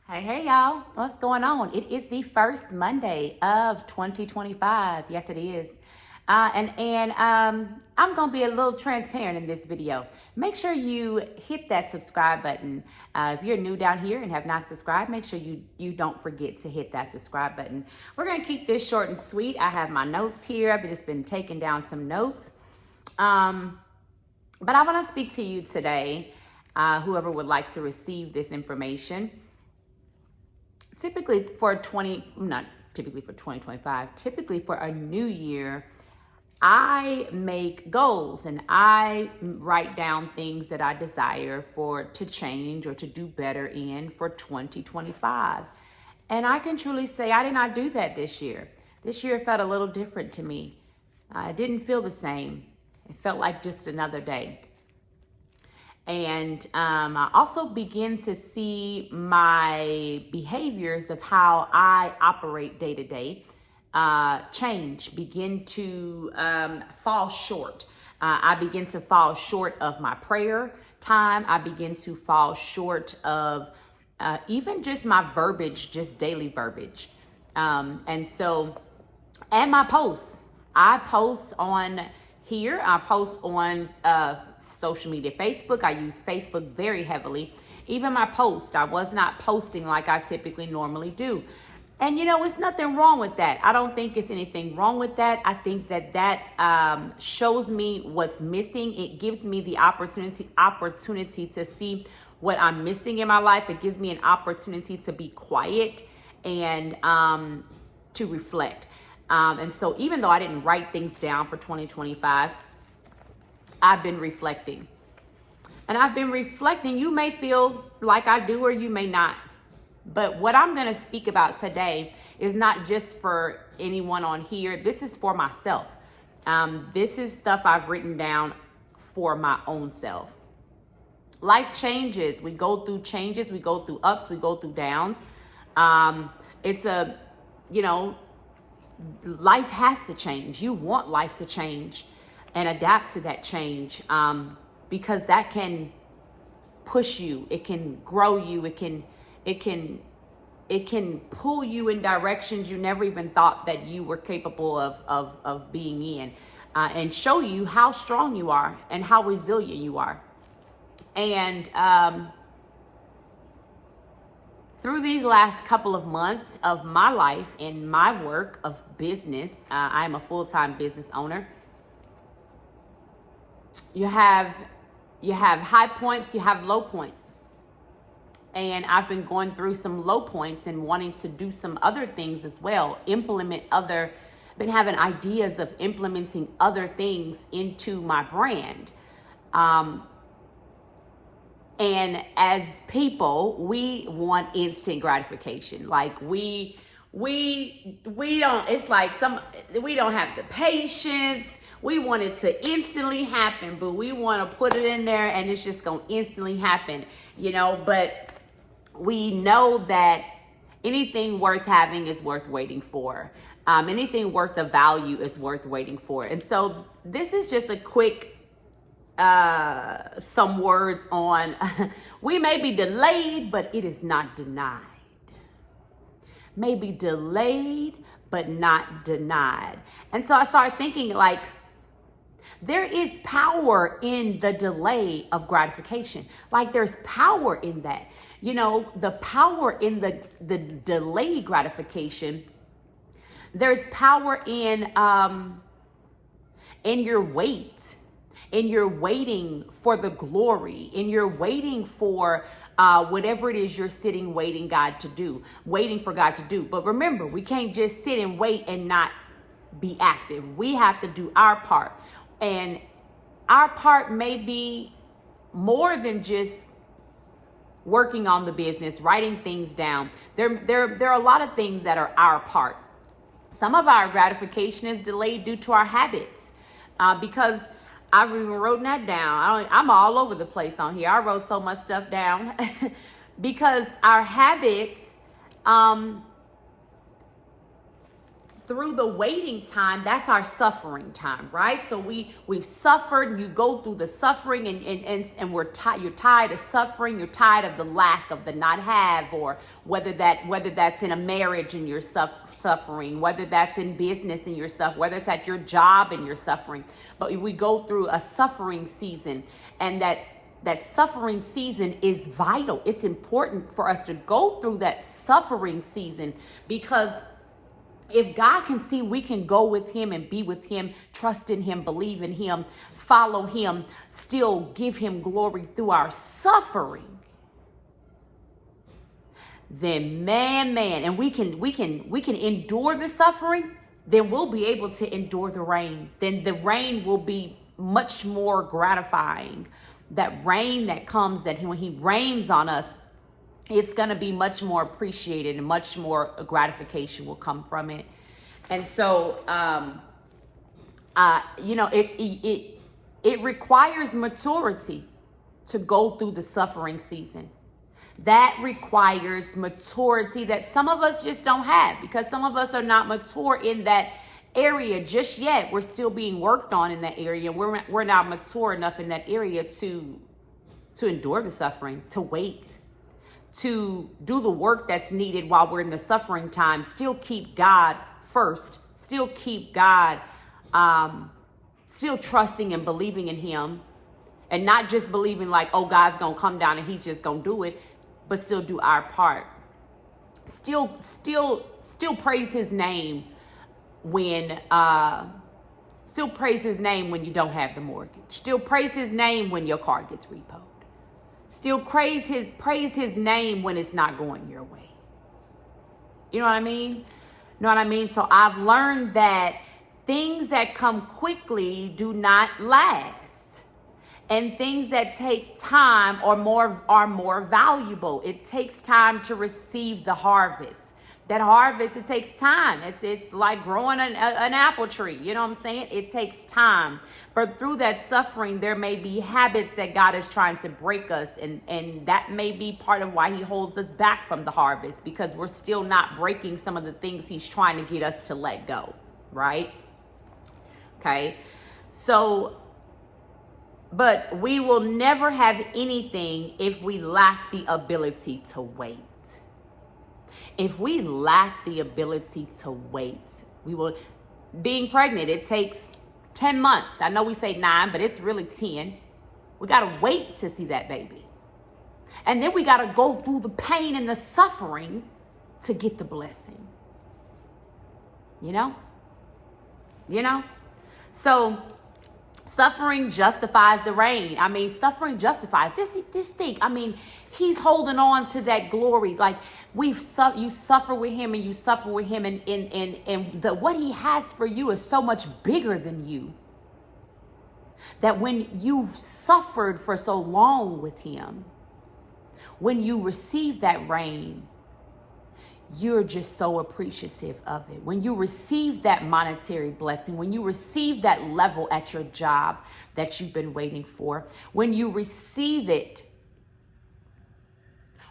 Hey, y'all. What's going on? It is the first Monday of 2025. Yes, it is. I'm going to be a little transparent in this video. Make sure you hit that subscribe button. If you're new down here and have not subscribed, make sure you don't forget to hit that subscribe button. We're going to keep this short and sweet. I have my notes here. I've just been taking down some notes. But I want to speak to you today, whoever would like to receive this information. Typically for 2025, typically for a new year, I make goals and I write down things that I desire to change or to do better in for 2025. And I can truly say I did not do that this year. This year felt a little different to me. It didn't feel the same. It felt like just another day. And I also begin to see my behaviors of how I operate day to day change, begin to fall short. I begin to fall short of my prayer time. I begin to fall short of even just my verbiage, just daily verbiage. And my posts. I post on here. I post on social media, Facebook. I use Facebook very heavily. Even my post, I was not posting like I typically normally do. And it's nothing wrong with that. I don't think it's anything wrong with that. I think that shows me what's missing. It gives me the opportunity to see what I'm missing in my life. It gives me an opportunity to be quiet and to reflect. And so even though I didn't write things down for 2025, I've been reflecting. And I've been reflecting. You may feel like I do or you may not. But what I'm going to speak about today is not just for anyone on here. This is for myself. This is stuff I've written down for my own self. Life changes. We go through changes. We go through ups. We go through downs. Life has to change. You want life to change and adapt to that change, because that can push you. It can grow you. It can pull you in directions you never even thought that you were capable of being in, and show you how strong you are and how resilient you are. And through these last couple of months of my life and my work of business, I am a full-time business owner. You have high points, you have low points. And I've been going through some low points and wanting to do some other things as well, been having ideas of implementing other things into my brand. And as people, we want instant gratification. Like we don't, it's like we don't have the patience. We want it to instantly happen, but we want to put it in there and it's just going to instantly happen, but we know that anything worth having is worth waiting for. Anything worth of value is worth waiting for. And so this is just a quick, some words on, we may be delayed, but it is not denied. May be delayed, but not denied. And so I started thinking, like, there is power in the delay of gratification. Like, there's power in that. The power in the delayed gratification. There's power in your wait, in your waiting for the glory, in your waiting for whatever it is you're sitting waiting waiting for God to do. But remember, we can't just sit and wait and not be active. We have to do our part. And our part may be more than just working on the business, writing things down. There are a lot of things that are our part. Some of our gratification is delayed due to our habits, because I've even written that down. I'm all over the place on here. I wrote so much stuff down because our habits through the waiting time, that's our suffering time, right? So we've suffered. You go through the suffering, and you're tired of suffering. You're tired of the lack, of the not have, or whether that's in a marriage and you're suffering, whether that's in business and you're suffering, whether it's at your job and you're suffering. But we go through a suffering season, and that suffering season is vital. It's important for us to go through that suffering season, because if God can see we can go with him and be with him, trust in him, believe in him, follow him, still give him glory through our suffering, then man, and we can endure the suffering, then we'll be able to endure the rain. Then the rain will be much more gratifying. That rain that comes, that when he rains on us, it's going to be much more appreciated, and much more gratification will come from it. And so, it requires maturity to go through the suffering season. That requires maturity that some of us just don't have, because some of us are not mature in that area just yet. We're still being worked on in that area. We're not mature enough in that area to endure the suffering, to wait, to do the work that's needed while we're in the suffering time. Still keep God first. Still keep God, still trusting and believing in him, and not just believing like, oh, God's going to come down and he's just going to do it, but still do our part. Still praise his name when, still praise his name when you don't have the mortgage. Still praise his name when your car gets repoed. Still praise his name when it's not going your way. You know what I mean? So I've learned that things that come quickly do not last. And things that take time are more valuable. It takes time to receive the harvest. That harvest, it takes time. It's like growing an apple tree. You know what I'm saying? It takes time. But through that suffering, there may be habits that God is trying to break us. And that may be part of why he holds us back from the harvest, because we're still not breaking some of the things he's trying to get us to let go. Right? Okay. So, but we will never have anything if we lack the ability to wait. If we lack the ability to wait, we will. Being pregnant, it takes 10 months. I know we say 9, but it's really 10. We got to wait to see that baby. And then we got to go through the pain and the suffering to get the blessing. You know? So suffering justifies the rain. I mean, suffering justifies this thing. I mean, he's holding on to that glory. Like you suffer with him, and you suffer with him, and what he has for you is so much bigger than you. That when you've suffered for so long with him, when you receive that rain, you're just so appreciative of it. When you receive that monetary blessing, when you receive that level at your job that you've been waiting for, when you receive it,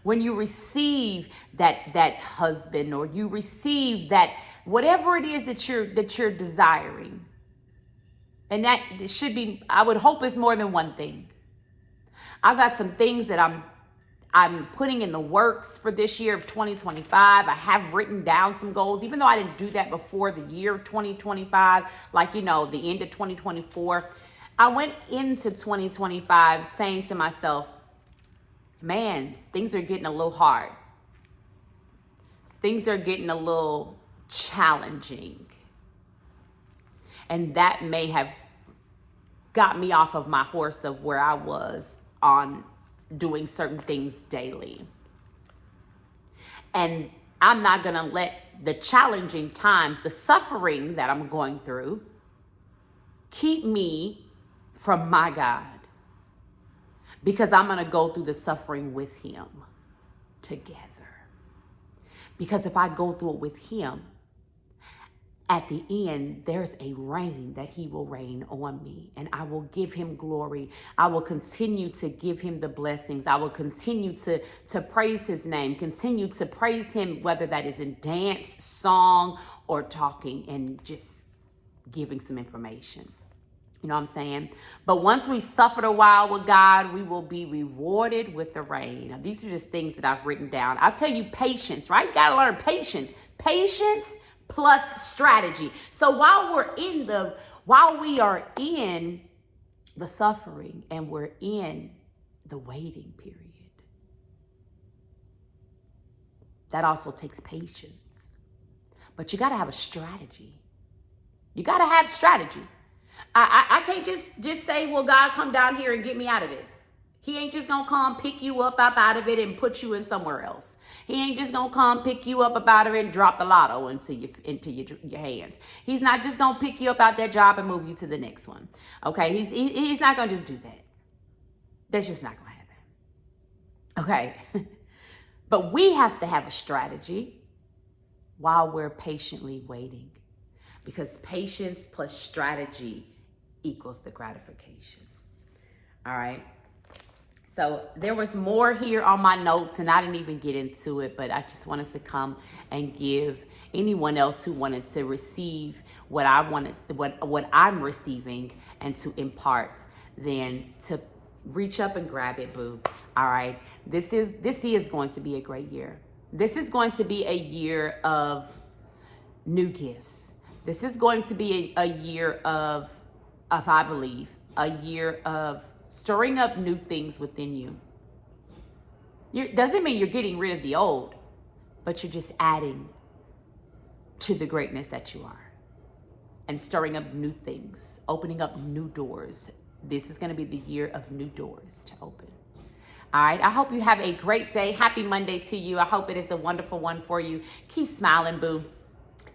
when you receive that husband, or you receive that whatever it is that you're desiring, and that should be, I would hope it's more than one thing. I've got some things that I'm putting in the works for this year of 2025. I have written down some goals, even though I didn't do that before the year of 2025, like, the end of 2024. I went into 2025 saying to myself, man, things are getting a little hard. Things are getting a little challenging. And that may have got me off of my horse of where I was on doing certain things daily. And I'm not going to let the challenging times, the suffering that I'm going through, keep me from my God. Because I'm going to go through the suffering with him together. Because if I go through it with him, at the end, there's a reign that he will reign on me, and I will give him glory. I will continue to give him the blessings. I will continue to praise his name, continue to praise him, whether that is in dance, song, or talking and just giving some information. You know what I'm saying? But once we suffered a while with God, we will be rewarded with the rain. Now, these are just things that I've written down. I'll tell you patience, right? You got to learn patience. Patience plus strategy. So while we are in the suffering and we're in the waiting period, that also takes patience. But you got to have a strategy. You got to have strategy. I can't just say, well, God, come down here and get me out of this. He ain't just going to come pick you up out of it and put you in somewhere else. He ain't just going to come pick you up out of it and drop the lotto into your hands. He's not just going to pick you up out that job and move you to the next one. Okay? He's not going to just do that. That's just not going to happen. Okay? But we have to have a strategy while we're patiently waiting, because patience plus strategy equals the gratification. All right? So there was more here on my notes, and I didn't even get into it, but I just wanted to come and give anyone else who wanted to receive what I wanted, what I'm receiving, and to impart, then to reach up and grab it, boo. All right. This is going to be a great year. This is going to be a year of new gifts. This is going to be a year of I believe, a year of stirring up new things within you. Doesn't mean you're getting rid of the old, but you're just adding to the greatness that you are and stirring up new things, opening up new doors. This is going to be the year of new doors to open. All right. I hope you have a great day. Happy Monday to you. I hope it is a wonderful one for you. Keep smiling, boo.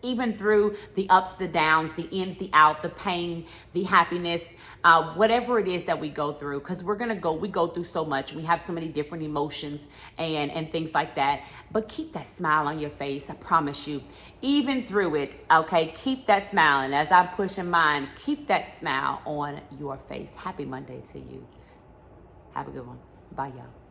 Even through the ups, the downs, the ins, the out, the pain, the happiness, whatever it is that we go through, because we go through so much. We have so many different emotions and things like that. But keep that smile on your face. I promise you, even through it, okay, keep that smile. And as I'm pushing mine, keep that smile on your face. Happy Monday to you. Have a good one. Bye, y'all.